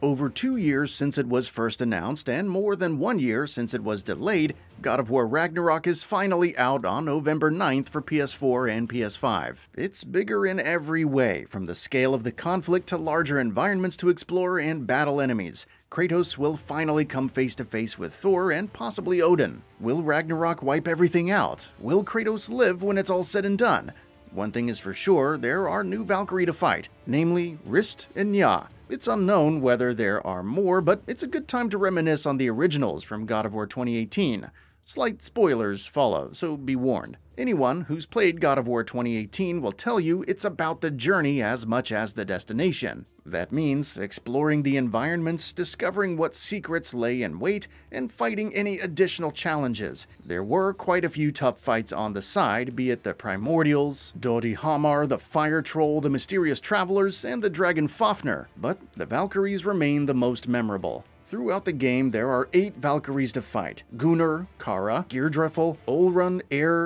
Over 2 years since it was first announced and more than 1 year since it was delayed, God of War Ragnarok is finally out on November 9th for PS4 and PS5. It's bigger in every way, from the scale of the conflict to larger environments to explore and battle enemies. Kratos will finally come face to face with Thor and possibly Odin. Will Ragnarok wipe everything out? Will Kratos live when it's all said and done? One thing is for sure, there are new Valkyrie to fight, namely Rist and Nya. It's unknown whether there are more, but it's a good time to reminisce on the originals from God of War 2018. Slight spoilers follow, so be warned. Anyone who's played God of War 2018 will tell you it's about the journey as much as the destination. That means exploring the environments, discovering what secrets lay in wait, and fighting any additional challenges. There were quite a few tough fights on the side, be it the Primordials, Dodi Hamar, the Fire Troll, the Mysterious Travelers, and the Dragon Fafnir, but the Valkyries remain the most memorable. Throughout the game, there are 8 Valkyries to fight: Gunnr, Kara, Geirdriful, Olrun,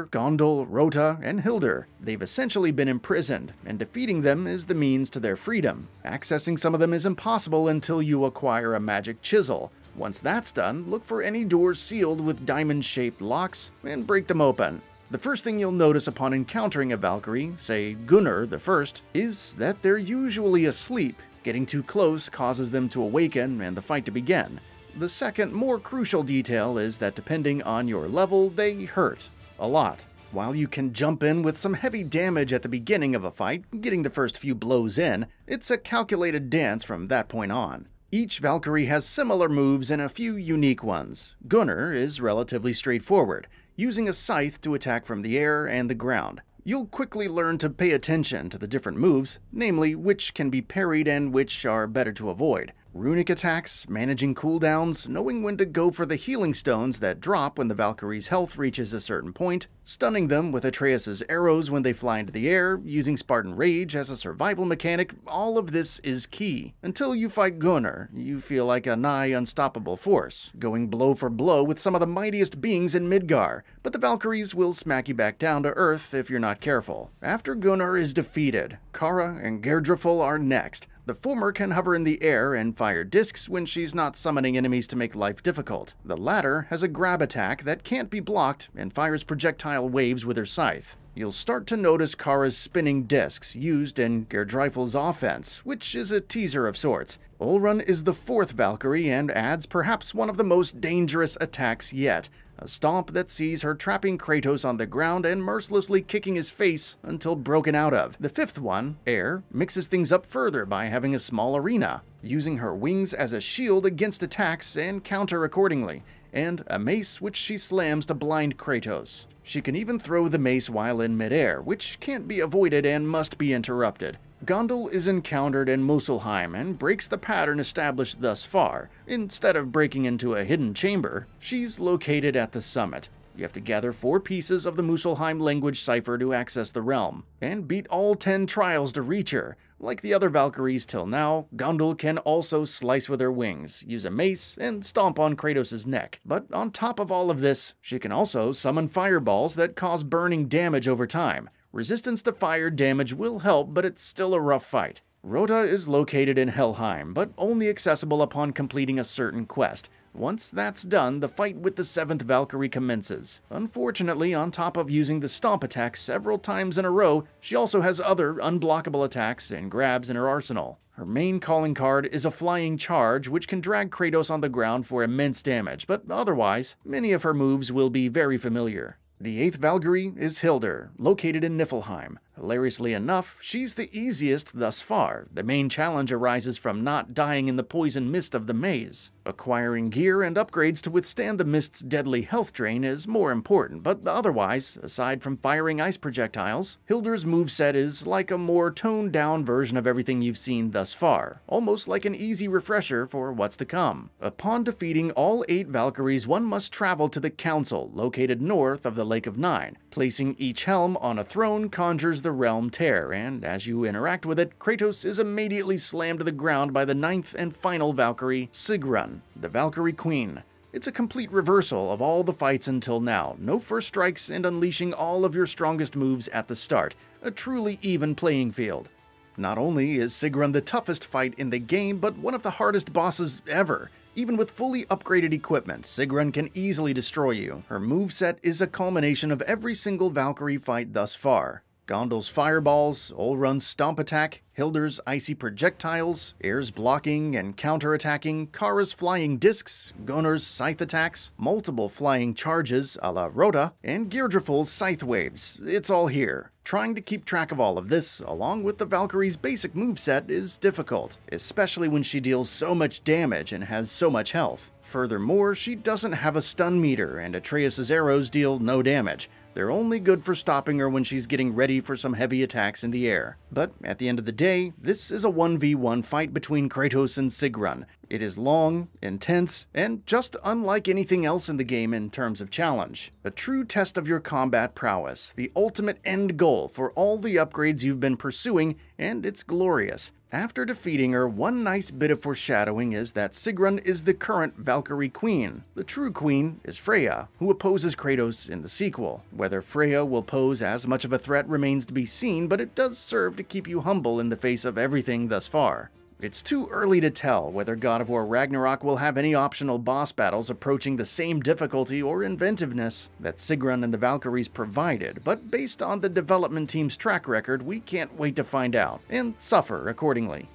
Gondul, Rota, and Hildr. They've essentially been imprisoned, and defeating them is the means to their freedom. Accessing some of them is impossible until you acquire a magic chisel. Once that's done, look for any doors sealed with diamond-shaped locks and break them open. The first thing you'll notice upon encountering a Valkyrie, say Gunnr the first, is that they're usually asleep. Getting too close causes them to awaken and the fight to begin. The second, more crucial detail is that depending on your level, they hurt. A lot. While you can jump in with some heavy damage at the beginning of a fight, getting the first few blows in, it's a calculated dance from that point on. Each Valkyrie has similar moves and a few unique ones. Gunnr is relatively straightforward, using a scythe to attack from the air and the ground. You'll quickly learn to pay attention to the different moves, namely which can be parried and which are better to avoid. Runic attacks, managing cooldowns, knowing when to go for the healing stones that drop when the Valkyrie's health reaches a certain point, stunning them with Atreus' arrows when they fly into the air, using Spartan Rage as a survival mechanic, all of this is key. Until you fight Gunnr, you feel like a nigh unstoppable force, going blow for blow with some of the mightiest beings in Midgar, but the Valkyries will smack you back down to earth if you're not careful. After Gunnr is defeated, Kara and Geirdriful are next. The former can hover in the air and fire discs when she's not summoning enemies to make life difficult. The latter has a grab attack that can't be blocked and fires projectile waves with her scythe. You'll start to notice Kara's spinning discs used in Geirdriful's offense, which is a teaser of sorts. Ulrun is the 4th Valkyrie and adds perhaps one of the most dangerous attacks yet. A stomp that sees her trapping Kratos on the ground and mercilessly kicking his face until broken out of. The 5th one, Air, mixes things up further by having a small arena, using her wings as a shield against attacks and counter accordingly, and a mace which she slams to blind Kratos. She can even throw the mace while in midair, which can't be avoided and must be interrupted. Gondul is encountered in Muspelheim and breaks the pattern established thus far. Instead of breaking into a hidden chamber, she's located at the summit. You have to gather 4 pieces of the Muspelheim language cipher to access the realm, and beat all 10 trials to reach her. Like the other Valkyries till now, Gondul can also slice with her wings, use a mace, and stomp on Kratos' neck. But on top of all of this, she can also summon fireballs that cause burning damage over time. Resistance to fire damage will help, but it's still a rough fight. Rota is located in Helheim, but only accessible upon completing a certain quest. Once that's done, the fight with the 7th Valkyrie commences. Unfortunately, on top of using the stomp attack several times in a row, she also has other unblockable attacks and grabs in her arsenal. Her main calling card is a flying charge, which can drag Kratos on the ground for immense damage, but otherwise, many of her moves will be very familiar. The 8th Valkyrie is Hildr, located in Niflheim. Hilariously enough, she's the easiest thus far. The main challenge arises from not dying in the poison mist of the maze. Acquiring gear and upgrades to withstand the mist's deadly health drain is more important, but otherwise, aside from firing ice projectiles, Hildr's moveset is like a more toned-down version of everything you've seen thus far, almost like an easy refresher for what's to come. Upon defeating all 8 Valkyries, one must travel to the Council, located north of the Lake of Nine. Placing each helm on a throne conjures the realm tear, and as you interact with it, Kratos is immediately slammed to the ground by the 9th and final Valkyrie, Sigrun, the Valkyrie Queen. It's a complete reversal of all the fights until now, no first strikes and unleashing all of your strongest moves at the start, a truly even playing field. Not only is Sigrun the toughest fight in the game, but one of the hardest bosses ever. Even with fully upgraded equipment, Sigrun can easily destroy you. Her moveset is a culmination of every single Valkyrie fight thus far. Gondul's fireballs, Olrun's stomp attack, Hildr's icy projectiles, Air's blocking and counter-attacking, Kara's flying discs, Gunnr's scythe attacks, multiple flying charges a la Rota, and Geirdriful's scythe waves. It's all here. Trying to keep track of all of this, along with the Valkyrie's basic moveset, is difficult, especially when she deals so much damage and has so much health. Furthermore, she doesn't have a stun meter, and Atreus' arrows deal no damage. They're only good for stopping her when she's getting ready for some heavy attacks in the air. But at the end of the day, this is a 1v1 fight between Kratos and Sigrun. It is long, intense, and just unlike anything else in the game in terms of challenge. A true test of your combat prowess, the ultimate end goal for all the upgrades you've been pursuing, and it's glorious. After defeating her, one nice bit of foreshadowing is that Sigrun is the current Valkyrie queen. The true queen is Freya, who opposes Kratos in the sequel. Whether Freya will pose as much of a threat remains to be seen, but it does serve to keep you humble in the face of everything thus far. It's too early to tell whether God of War Ragnarok will have any optional boss battles approaching the same difficulty or inventiveness that Sigrun and the Valkyries provided, but based on the development team's track record, we can't wait to find out, and suffer accordingly.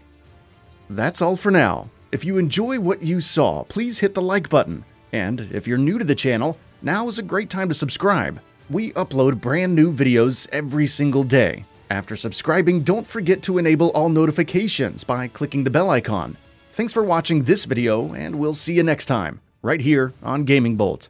That's all for now. If you enjoy what you saw, please hit the like button, and if you're new to the channel, now is a great time to subscribe. We upload brand new videos every single day. After subscribing, don't forget to enable all notifications by clicking the bell icon. Thanks for watching this video, and we'll see you next time, right here on GamingBolt.